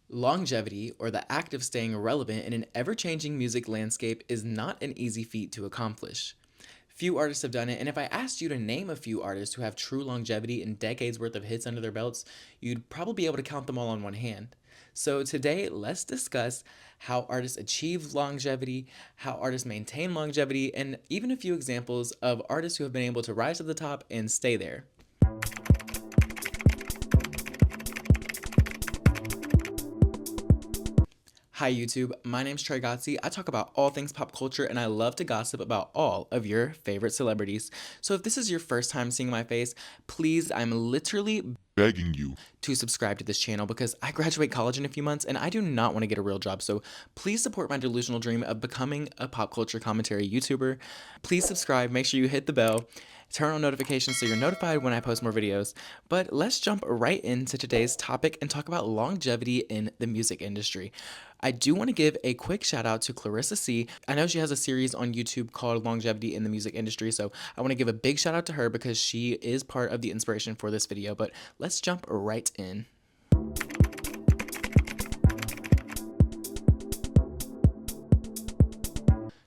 Longevity, or the act of staying relevant in an ever-changing music landscape, is not an easy feat to accomplish. Few artists have done it, and if I asked you to name a few artists who have true longevity and decades worth of hits under their belts, you'd probably be able to count them all on one hand. So today, let's discuss how artists achieve longevity, how artists maintain longevity, and even a few examples of artists who have been able to rise to the top and stay there. Hi YouTube, my name's Trey Gotzi. I talk about all things pop culture and I love to gossip about all of your favorite celebrities. So if this is your first time seeing my face, please, I'm literally begging you to subscribe to this channel because I graduate college in a few months and I do not want to get a real job. So please support my delusional dream of becoming a pop culture commentary YouTuber. Please subscribe, make sure you hit the bell, turn on notifications so you're notified when I post more videos. But let's jump right into today's topic and talk about longevity in the music industry. I do want to give a quick shout out to Clarissa C. I know she has a series on YouTube called Longevity in the Music Industry, so I want to give a big shout out to her because she is part of the inspiration for this video. But let's jump right in.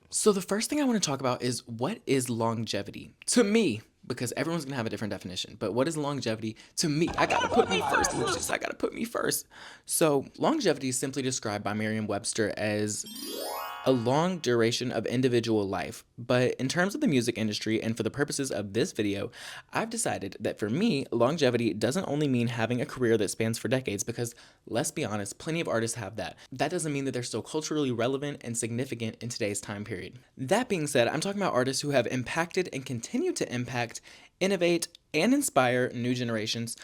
So the first thing I want to talk about is what is longevity to me, because everyone's gonna have a different definition. But what is longevity to me? I gotta put me first, Lucius. I gotta put me first. So longevity is simply described by Merriam-Webster as a long duration of individual life. But in terms of the music industry and for the purposes of this video, I've decided that for me, longevity doesn't only mean having a career that spans for decades, because let's be honest, plenty of artists have that. That doesn't mean that they're still culturally relevant and significant in today's time period. That being said, I'm talking about artists who have impacted and continue to impact, innovate, and inspire new generations,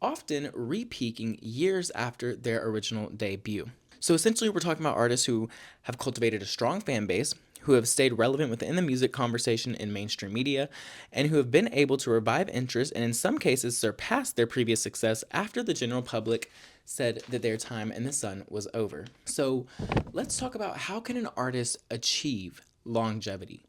often re-peaking years after their original debut. So essentially, we're talking about artists who have cultivated a strong fan base, who have stayed relevant within the music conversation in mainstream media, and who have been able to revive interest and in some cases surpass their previous success after the general public said that their time in the sun was over. So let's talk about how can an artist achieve longevity.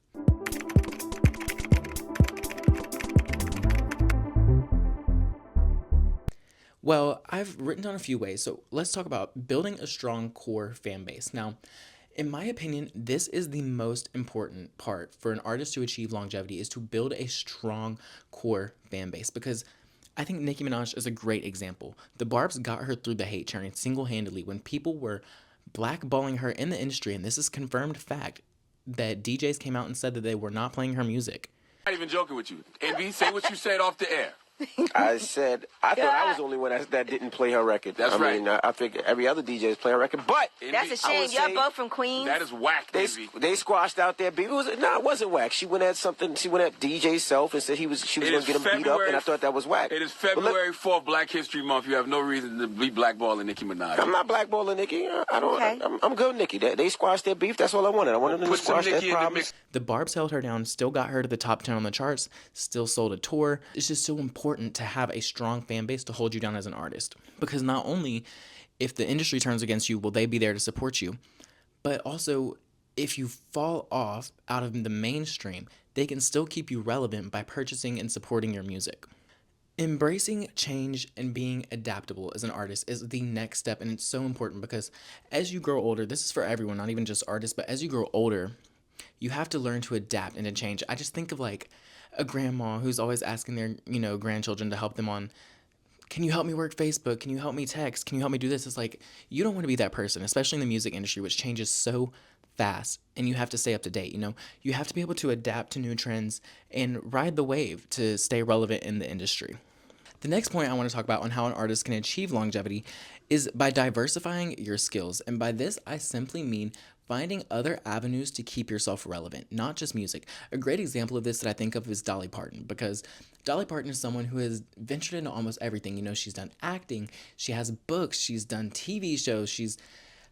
Well, I've written down a few ways, so let's talk about building a strong core fan base. Now, in my opinion, this is the most important part for an artist to achieve longevity, is to build a strong core fan base, because I think Nicki Minaj is a great example. The Barbs got her through the hate train single-handedly when people were blackballing her in the industry, and this is confirmed fact that DJs came out and said that they were not playing her music. I'm not even joking with you. Envy, say what you said off the air. I said, I thought I was the only one that didn't play her record. That's right. I figured every other DJ is playing her record, but that's a shame. Y'all both from Queens. That is whack, Envy. They squashed out their beef. It wasn't whack. She went at DJ Self and said she was going to get him beat up, and I thought that was whack. It is February 4th, Black History Month. You have no reason to be blackballing Nicki Minaj. I'm not blackballing Nicki. I don't. Okay. I'm good, Nicki. They squashed their beef. That's all I wanted. I wanted them to squash their problems. The Barbs held her down, still got her to the top 10 on the charts, still sold a tour. It's just so important to have a strong fan base to hold you down as an artist, because not only if the industry turns against you will they be there to support you, but also if you fall off out of the mainstream, they can still keep you relevant by purchasing and supporting your music. Embracing change and being adaptable as an artist is the next step, and it's so important because as you grow older, this is for everyone, not even just artists, but as you grow older, you have to learn to adapt and to change. I just think of like a grandma who's always asking their, grandchildren to help them on, can you help me work Facebook? Can you help me text? Can you help me do this? It's like, you don't want to be that person, especially in the music industry, which changes so fast, and you have to stay up to date. You have to be able to adapt to new trends and ride the wave to stay relevant in the industry. The next point I want to talk about on how an artist can achieve longevity is by diversifying your skills. And by this, I simply mean finding other avenues to keep yourself relevant, not just music. A great example of this that I think of is Dolly Parton, because Dolly Parton is someone who has ventured into almost everything. She's done acting, she has books, she's done TV shows,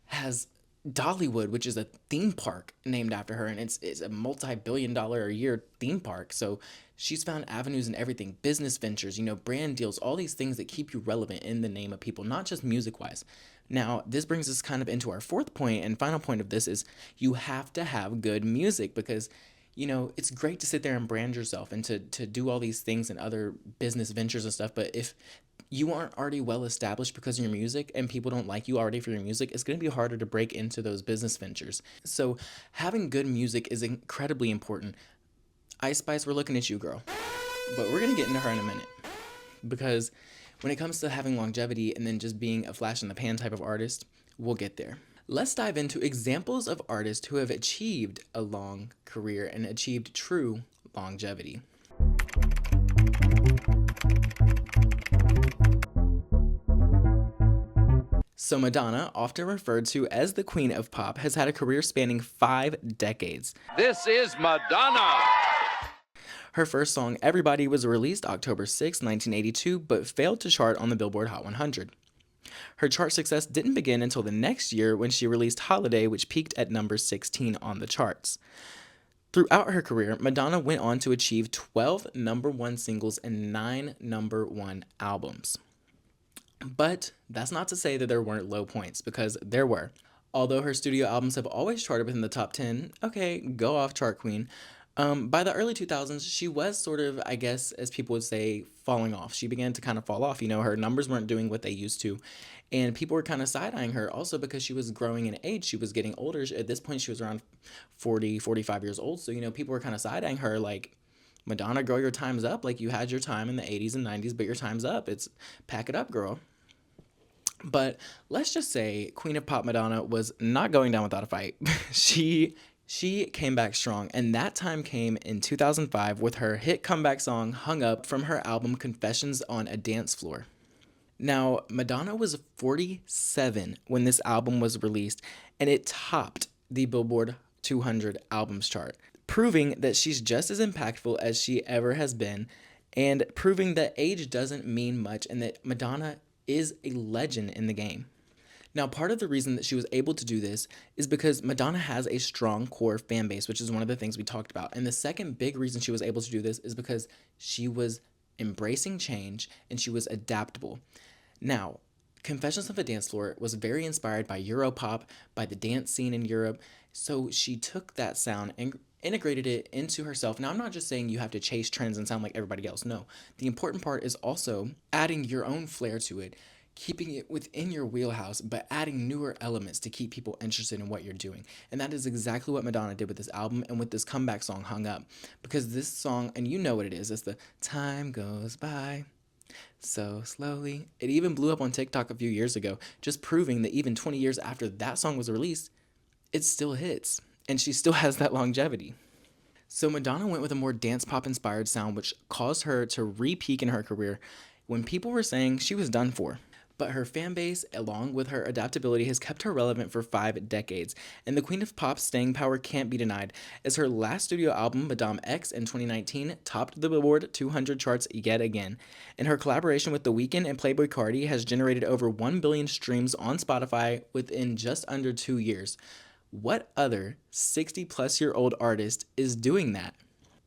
has Dollywood, which is a theme park named after her, and it's a multi-billion-dollar a year theme park. So she's found avenues in everything, business ventures, brand deals, all these things that keep you relevant in the name of people, not just music-wise. Now, this brings us kind of into our fourth point and final point of this is you have to have good music, because it's great to sit there and brand yourself and to do all these things and other business ventures and stuff, but if you aren't already well established because of your music and people don't like you already for your music, it's going to be harder to break into those business ventures. So having good music is incredibly important. Ice Spice, we're looking at you, girl. But we're going to get into her in a minute. Because when it comes to having longevity and then just being a flash in the pan type of artist, we'll get there. Let's dive into examples of artists who have achieved a long career and achieved true longevity. So Madonna, often referred to as the Queen of Pop, has had a career spanning 5 decades. This is Madonna! Her first song, Everybody, was released October 6, 1982, but failed to chart on the Billboard Hot 100. Her chart success didn't begin until the next year when she released Holiday, which peaked at number 16 on the charts. Throughout her career, Madonna went on to achieve 12 number 1 singles and 9 number 1 albums. But that's not to say that there weren't low points, because there were. Although her studio albums have always charted within the top 10, okay, go off, chart queen. By the early 2000s, she was sort of, I guess, as people would say, falling off. She began to kind of fall off. You know, her numbers weren't doing what they used to. And people were kind of side-eyeing her also because she was growing in age. She was getting older. At this point, she was around 40, 45 years old. So, you know, people were kind of side-eyeing her like, Madonna, girl, your time's up. Like, you had your time in the 80s and 90s, but your time's up. Pack it up, girl. But let's just say Queen of Pop Madonna was not going down without a fight. She came back strong, and that time came in 2005 with her hit comeback song Hung Up from her album Confessions on a Dance Floor. Now, Madonna was 47 when this album was released, and it topped the Billboard 200 albums chart, proving that she's just as impactful as she ever has been, and proving that age doesn't mean much and that Madonna is a legend in the game. Now, part of the reason that she was able to do this is because Madonna has a strong core fan base, which is one of the things we talked about. And the second big reason she was able to do this is because she was embracing change and she was adaptable. Now, Confessions of a Dance Floor was very inspired by Europop, by the dance scene in Europe. So she took that sound and integrated it into herself. Now, I'm not just saying you have to chase trends and sound like everybody else. No, the important part is also adding your own flair to it, keeping it within your wheelhouse, but adding newer elements to keep people interested in what you're doing. And that is exactly what Madonna did with this album and with this comeback song, Hung Up. Because this song, and you know what it is, it's the time goes by so slowly. It even blew up on TikTok a few years ago, just proving that even 20 years after that song was released, it still hits. And she still has that longevity. So Madonna went with a more dance pop inspired sound, which caused her to re-peak in her career when people were saying she was done for. But her fan base, along with her adaptability, has kept her relevant for 5 decades, and the Queen of Pop's staying power can't be denied, as her last studio album, Madame X, in 2019, topped the Billboard 200 charts yet again, and her collaboration with The Weeknd and Playboi Carti has generated over 1 billion streams on Spotify within just under 2 years. What other 60-plus-year-old artist is doing that?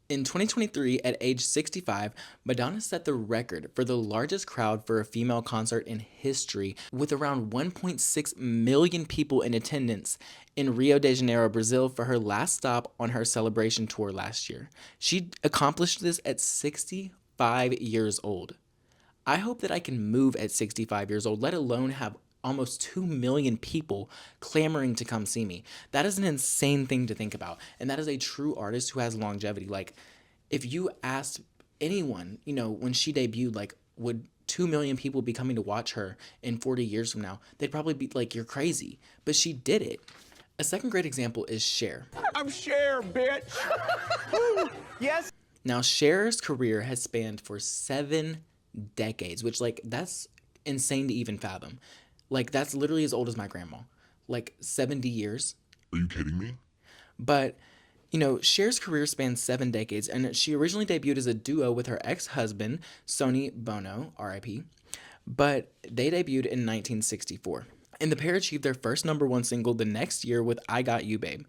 In 2023, at age 65, Madonna set the record for the largest crowd for a female concert in history, with around 1.6 million people in attendance in Rio de Janeiro, Brazil, for her last stop on her celebration tour last year. She accomplished this at 65 years old. I hope that I can move at 65 years old, let alone have almost 2 million people clamoring to come see me. That is an insane thing to think about. And that is a true artist who has longevity. Like, if you asked anyone, you know, when she debuted, like, would 2 million people be coming to watch her in 40 years from now? They'd probably be like, you're crazy. But she did it. A second great example is Cher. I'm Cher, bitch! Yes. Now, Cher's career has spanned for 7 decades, which, like, that's insane to even fathom. Like, that's literally as old as my grandma. Like, 70 years. Are you kidding me? But, you know, Cher's career spans 7 decades, and she originally debuted as a duo with her ex-husband, Sonny Bono, R.I.P., but they debuted in 1964. And the pair achieved their first number 1 single the next year with I Got You, Babe.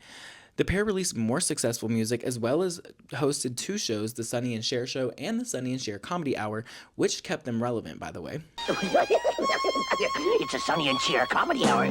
The pair released more successful music, as well as hosted 2 shows, The Sonny and Cher Show and The Sonny and Cher Comedy Hour, which kept them relevant, by the way. It's a Sonny and Cher Comedy Hour.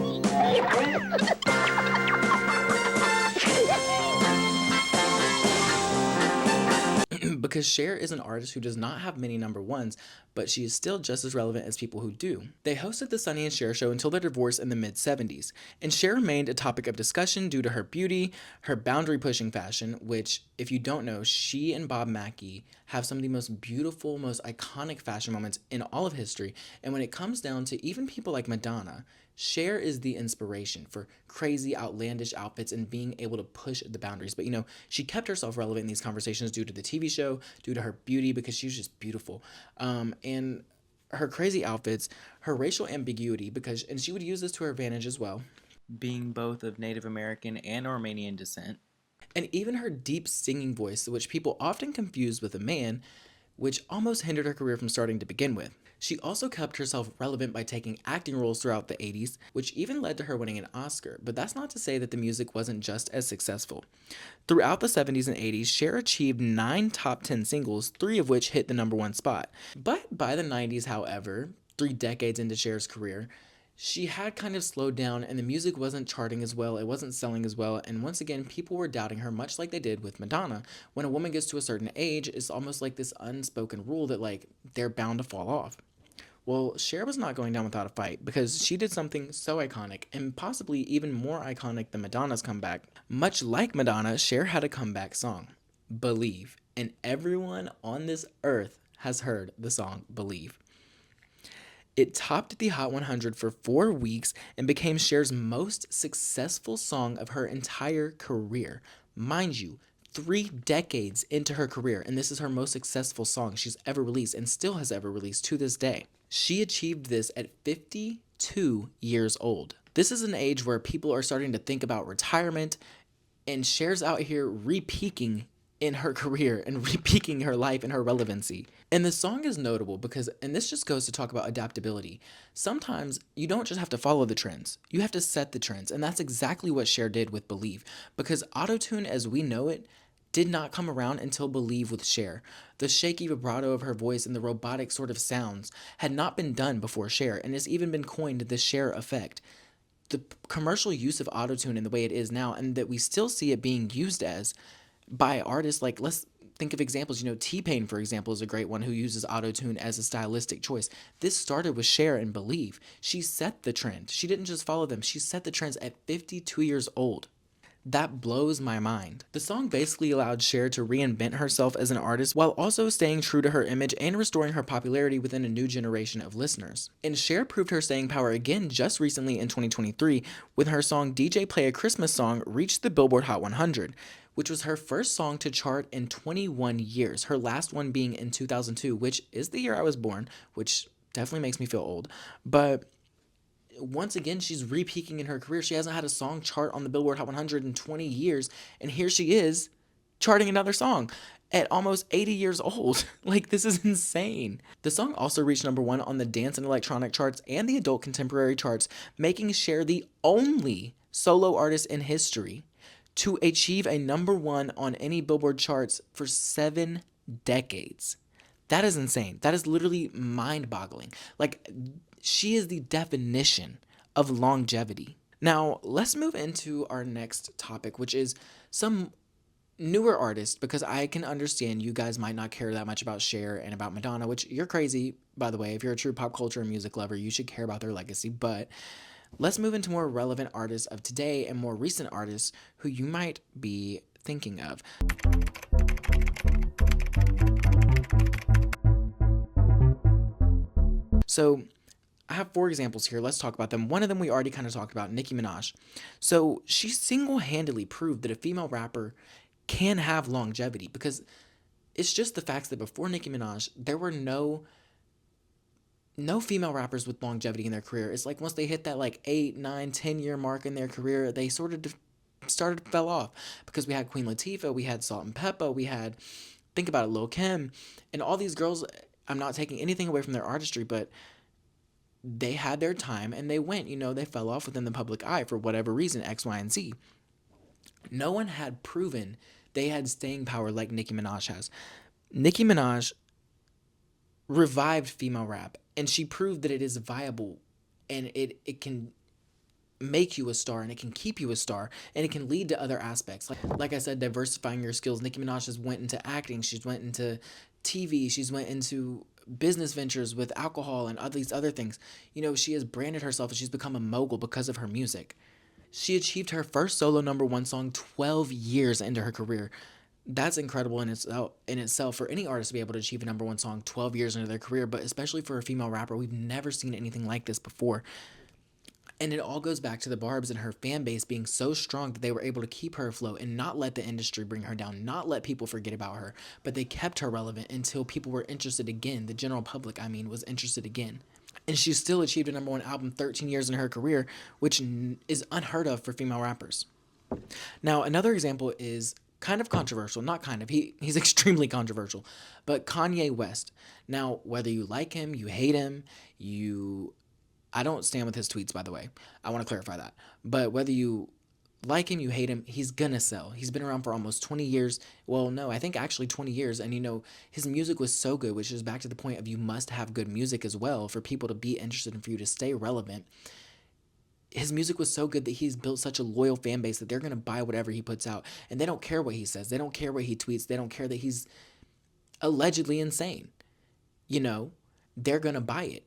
because Cher is an artist who does not have many number ones, but she is still just as relevant as people who do. They hosted the Sonny and Cher show until their divorce in the mid-70s, and Cher remained a topic of discussion due to her beauty, her boundary-pushing fashion, which, if you don't know, she and Bob Mackie have some of the most beautiful, most iconic fashion moments in all of history, and when it comes down to even people like Madonna, Cher is the inspiration for crazy, outlandish outfits and being able to push the boundaries. But, she kept herself relevant in these conversations due to the TV show, due to her beauty, because she was just beautiful. And her crazy outfits, her racial ambiguity, and she would use this to her advantage as well, being both of Native American and Armenian descent. And even her deep singing voice, which people often confuse with a man, which almost hindered her career from starting to begin with. She also kept herself relevant by taking acting roles throughout the 80s, which even led to her winning an Oscar, but that's not to say that the music wasn't just as successful. Throughout the 70s and 80s, Cher achieved 9 top 10 singles, 3 of which hit the number 1 spot. But by the 90s, however, 3 decades into Cher's career, she had kind of slowed down and the music wasn't charting as well, it wasn't selling as well, and once again, people were doubting her, much like they did with Madonna. When a woman gets to a certain age, it's almost like this unspoken rule that, they're bound to fall off. Well, Cher was not going down without a fight because she did something so iconic and possibly even more iconic than Madonna's comeback. Much like Madonna, Cher had a comeback song, Believe, and everyone on this earth has heard the song Believe. It topped the Hot 100 for 4 weeks and became Cher's most successful song of her entire career. Mind you, 3 decades into her career, and this is her most successful song she's ever released and still has ever released to this day. She achieved this at 52 years old. This is an age where people are starting to think about retirement, and Cher's out here re-peaking in her career and re-peaking her life and her relevancy. And the song is notable because, and this just goes to talk about adaptability, sometimes you don't just have to follow the trends, you have to set the trends, and that's exactly what Cher did with Believe, because autotune as we know it did not come around until Believe with Cher. The shaky vibrato of her voice and the robotic sort of sounds had not been done before Cher, and it's even been coined the Cher effect. The commercial use of autotune in the way it is now, and that we still see it being used as by artists, let's think of examples, T-Pain, for example, is a great one who uses autotune as a stylistic choice. This started with Cher and Believe. She set the trend. She didn't just follow them, she set the trends at 52 years old. That blows my mind. The song basically allowed Cher to reinvent herself as an artist while also staying true to her image and restoring her popularity within a new generation of listeners. And Cher proved her staying power again just recently in 2023 when her song DJ Play a Christmas Song reached the Billboard Hot 100, which was her first song to chart in 21 years, her last one being in 2002, which is the year I was born, which definitely makes me feel old. But once again, she's re-peaking in her career. She hasn't had a song chart on the Billboard Hot 100 in 20 years, and here she is charting another song at almost 80 years old. This is insane. The song also reached number 1 on the dance and electronic charts and the adult contemporary charts, making Cher the only solo artist in history to achieve a number 1 on any Billboard charts for 7 decades. That is insane. That is literally mind-boggling. She is the definition of longevity. Now, let's move into our next topic, which is some newer artists, because I can understand you guys might not care that much about Cher and about Madonna, which you're crazy, by the way. If you're a true pop culture and music lover, you should care about their legacy. But let's move into more relevant artists of today and more recent artists who you might be thinking of. So I have 4 examples here. Let's talk about them. One of them we already kind of talked about, Nicki Minaj. So she single-handedly proved that a female rapper can have longevity, because it's just the facts that before Nicki Minaj, there were no female rappers with longevity in their career. It's once they hit that 8, 9, 10-year mark in their career, they sort of fell off, because we had Queen Latifah, we had Salt and Peppa, we had, think about it, Lil' Kim, and all these girls. I'm not taking anything away from their artistry, but they had their time and they went, they fell off within the public eye for whatever reason, X, Y, and Z. No one had proven they had staying power like Nicki Minaj has. Nicki Minaj revived female rap, and she proved that it is viable and it can make you a star, and it can keep you a star, and it can lead to other aspects. Like I said, diversifying your skills. Nicki Minaj has went into acting, she's went into TV, she's went into business ventures with alcohol and all these other things. You know, she has branded herself and she's become a mogul because of her music. She achieved her first solo #1 song 12 years into her career. That's incredible in itself for any artist to be able to achieve a #1 song 12 years into their career, but especially for a female rapper. We've never seen anything like this before. And it all goes back to the Barbs and her fan base being so strong that they were able to keep her afloat and not let the industry bring her down, not let people forget about her, but they kept her relevant until people were interested again. The general public, I mean, was interested again. And she still achieved a #1 album 13 years in her career, which is unheard of for female rappers. Now, another example is kind of controversial, not kind of, he's extremely controversial, but Kanye West. Now, whether you like him, you hate him, I don't stand with his tweets, by the way. I want to clarify that. But whether you like him, you hate him, he's gonna sell. He's been around for almost 20 years. Well, no, I think actually 20 years. And, you know, his music was so good, which is back to the point of you must have good music as well for people to be interested and for you to stay relevant. His music was so good that he's built such a loyal fan base that they're going to buy whatever he puts out. And they don't care what he says. They don't care what he tweets. They don't care that he's allegedly insane. You know, they're going to buy it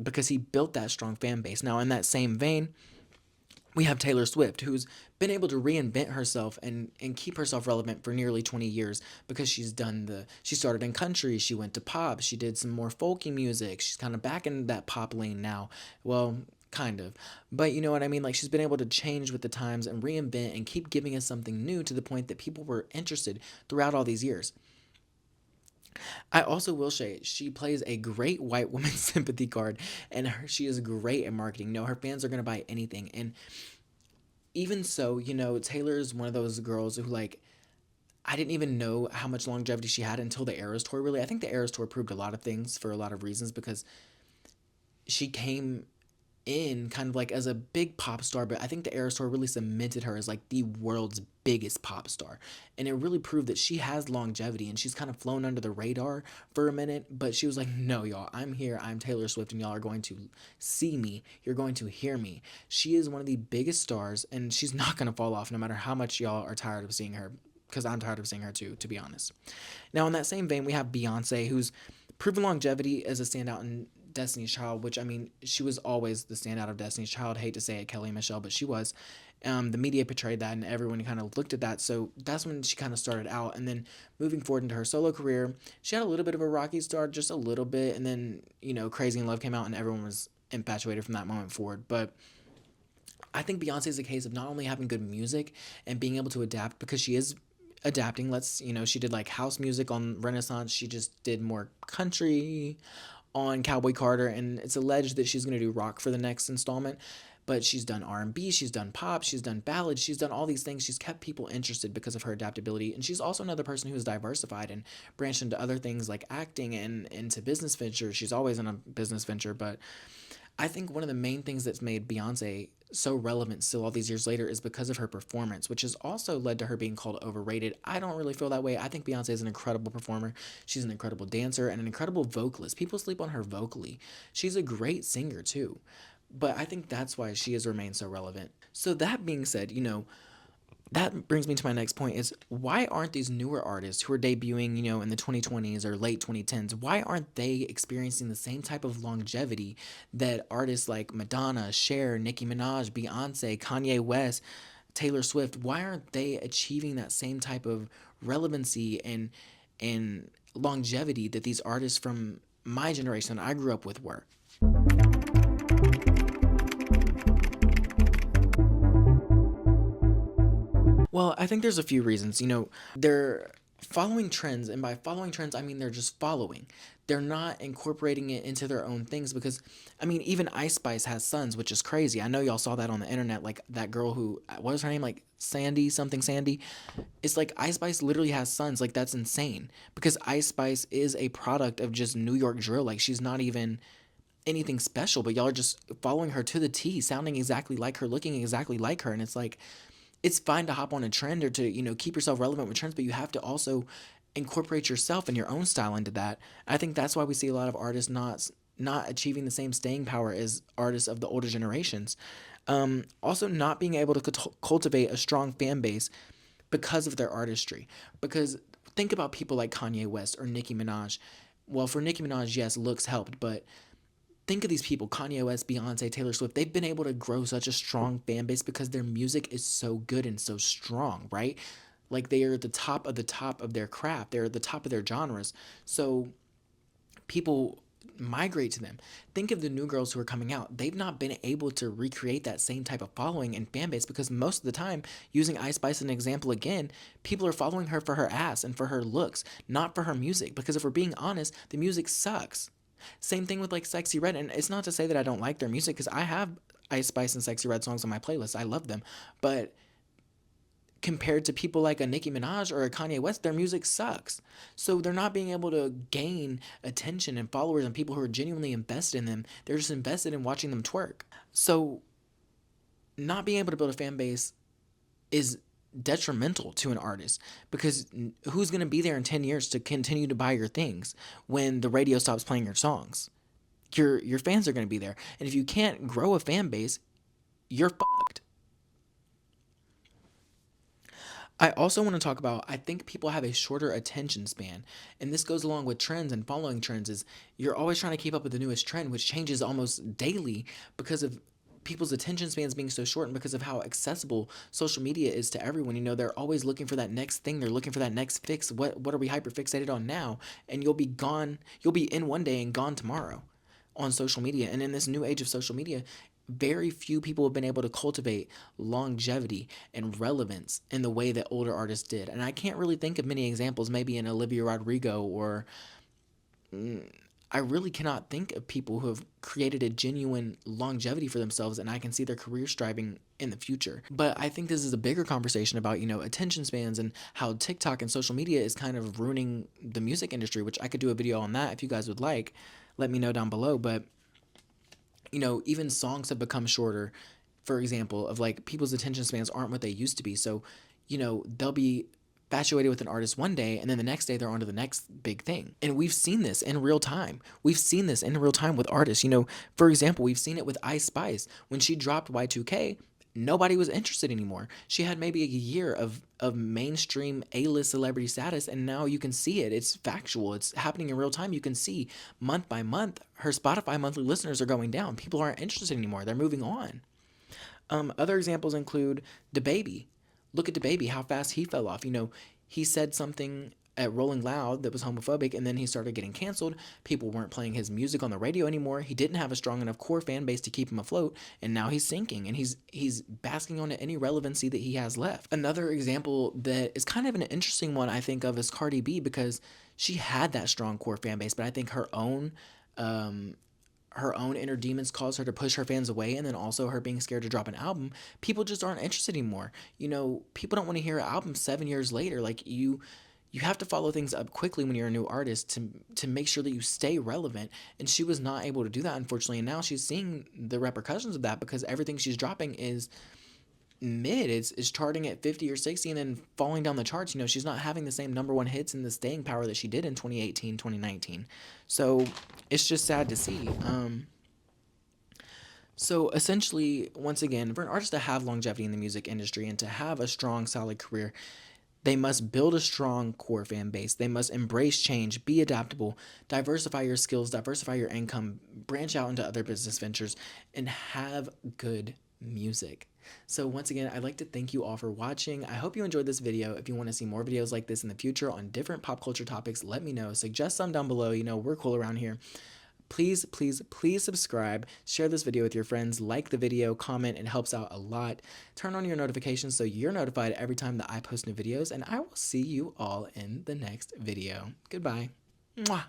because he built that strong fan base. Now, in that same vein, we have Taylor Swift, who's been able to reinvent herself and keep herself relevant for nearly 20 years because she started in country, she went to pop, she did some more folky music, she's kind of back in that pop lane now. Well, kind of. But you know what I mean? Like, she's been able to change with the times and reinvent and keep giving us something new to the point that people were interested throughout all these years. I also will say she plays a great white woman sympathy card, and she is great at marketing. No, her fans are going to buy anything. And even so, you know, Taylor is one of those girls who, like, I didn't even know how much longevity she had until the Eras Tour, really. I think the Eras Tour proved a lot of things for a lot of reasons because she came in kind of like as a big pop star, but I think the Eras Tour really cemented her as like the world's biggest pop star. And it really proved that she has longevity, and she's kind of flown under the radar for a minute, but she was like, no, y'all, I'm here, I'm Taylor Swift, and y'all are going to see me, you're going to hear me. She is one of the biggest stars, and she's not going to fall off no matter how much y'all are tired of seeing her, because I'm tired of seeing her too, to be honest. Now, in that same vein, we have Beyonce, who's proven longevity as a standout in Destiny's Child, which, I mean, she was always the standout of Destiny's Child. Hate to say it, Kelly and Michelle, but she was. The media portrayed that, and everyone kind of looked at that. So that's when she kind of started out. And then moving forward into her solo career, she had a little bit of a rocky start, just a little bit. And then, you know, Crazy in Love came out, and everyone was infatuated from that moment forward. But I think Beyonce is a case of not only having good music and being able to adapt, because she is adapting. She did like house music on Renaissance. She just did more country on Cowboy Carter, and it's alleged that she's going to do rock for the next installment, but she's done R&B, she's done pop, she's done ballads, she's done all these things. She's kept people interested because of her adaptability, and she's also another person who is diversified and branched into other things like acting and into business ventures. She's always in a business venture, but I think one of the main things that's made Beyonce so relevant still all these years later is because of her performance, which has also led to her being called overrated. I don't really feel that way. I think Beyonce is an incredible performer. She's an incredible dancer and an incredible vocalist. People sleep on her vocally. She's a great singer too. But I think that's why she has remained so relevant. So that being said, you know, that brings me to my next point is, why aren't these newer artists who are debuting, you know, in the 2020s or late 2010s, why aren't they experiencing the same type of longevity that artists like Madonna, Cher, Nicki Minaj, Beyonce, Kanye West, Taylor Swift, why aren't they achieving that same type of relevancy and longevity that these artists from my generation that I grew up with were? Well, I think there's a few reasons. You know, they're following trends, and by following trends, I mean they're just following. They're not incorporating it into their own things because, I mean, even Ice Spice has sons, which is crazy. I know y'all saw that on the internet, like that girl who, what was her name? Like Sandy, something Sandy. It's like Ice Spice literally has sons. Like, that's insane because Ice Spice is a product of just New York drill. Like, she's not even anything special, but y'all are just following her to the T, sounding exactly like her, looking exactly like her. And it's like, it's fine to hop on a trend or to, you know, keep yourself relevant with trends, but you have to also incorporate yourself and your own style into that. I think that's why we see a lot of artists not achieving the same staying power as artists of the older generations. Also, not being able to cultivate a strong fan base because of their artistry. Because think about people like Kanye West or Nicki Minaj. Well, for Nicki Minaj, yes, looks helped, but think of these people, Kanye West, Beyonce, Taylor Swift. They've been able to grow such a strong fan base because their music is so good and so strong, right? Like they are at the top of their craft. They're at the top of their genres. So people migrate to them. Think of the new girls who are coming out. They've not been able to recreate that same type of following and fan base because most of the time, using Ice Spice as an example again, people are following her for her ass and for her looks, not for her music. Because if we're being honest, the music sucks. Same thing with like Sexy Red. And it's not to say that I don't like their music because I have Ice Spice and Sexy Red songs on my playlist. I love them. But compared to people like a Nicki Minaj or a Kanye West, their music sucks. So they're not being able to gain attention and followers and people who are genuinely invested in them. They're just invested in watching them twerk. So not being able to build a fan base is detrimental to an artist because who's going to be there in 10 years to continue to buy your things when the radio stops playing your songs? Your fans are going to be there. And if you can't grow a fan base, you're fucked. I also want to talk about, I think people have a shorter attention span, and this goes along with trends and following trends. Is you're always trying to keep up with the newest trend, which changes almost daily because of people's attention spans being so short and because of how accessible social media is to everyone. You know, they're always looking for that next thing. They're looking for that next fix. What are we hyper fixated on now? And you'll be gone. You'll be in one day and gone tomorrow on social media. And in this new age of social media, very few people have been able to cultivate longevity and relevance in the way that older artists did. And I can't really think of many examples, maybe in Olivia Rodrigo, or I really cannot think of people who have created a genuine longevity for themselves and I can see their careers striving in the future. But I think this is a bigger conversation about, you know, attention spans and how TikTok and social media is kind of ruining the music industry, which I could do a video on that if you guys would like. Let me know down below. But you know, even songs have become shorter, for example, of like people's attention spans aren't what they used to be. So, you know, they'll be infatuated with an artist one day and then the next day they're on to the next big thing. And we've seen this in real time. We've seen this in real time with artists. You know, for example, we've seen it with Ice Spice. When she dropped Y2K, nobody was interested anymore. She had maybe a year of mainstream A-list celebrity status, and now you can see it. It's factual. It's happening in real time. You can see month by month, her Spotify monthly listeners are going down. People aren't interested anymore. They're moving on. Other examples include DaBaby. Look at DaBaby, how fast he fell off. You know, he said something at Rolling Loud that was homophobic, and then he started getting canceled. People weren't playing his music on the radio anymore. He didn't have a strong enough core fan base to keep him afloat, and now he's sinking, and he's basking on any relevancy that he has left. Another example that is kind of an interesting one I think of is Cardi B, because she had that strong core fan base, but I think her own inner demons caused her to push her fans away, and then also her being scared to drop an album. People just aren't interested anymore. You know, people don't want to hear an album 7 years later. Like you have to follow things up quickly when you're a new artist to make sure that you stay relevant. And she was not able to do that, unfortunately. And now she's seeing the repercussions of that because everything she's dropping is mid. It's charting at 50 or 60 and then falling down the charts. You know, she's not having the same number one hits and the staying power that she did in 2018, 2019. So it's just sad to see. So essentially, once again, for an artist to have longevity in the music industry and to have a strong, solid career, they must build a strong core fan base. They must embrace change, be adaptable, diversify your skills, diversify your income, branch out into other business ventures, and have good music. So once again, I'd like to thank you all for watching. I hope you enjoyed this video. If you want to see more videos like this in the future on different pop culture topics, let me know. Suggest some down below. You know, we're cool around here. Please, please, please subscribe, share this video with your friends, like the video, comment, it helps out a lot. Turn on your notifications so you're notified every time that I post new videos, and I will see you all in the next video. Goodbye. Mwah.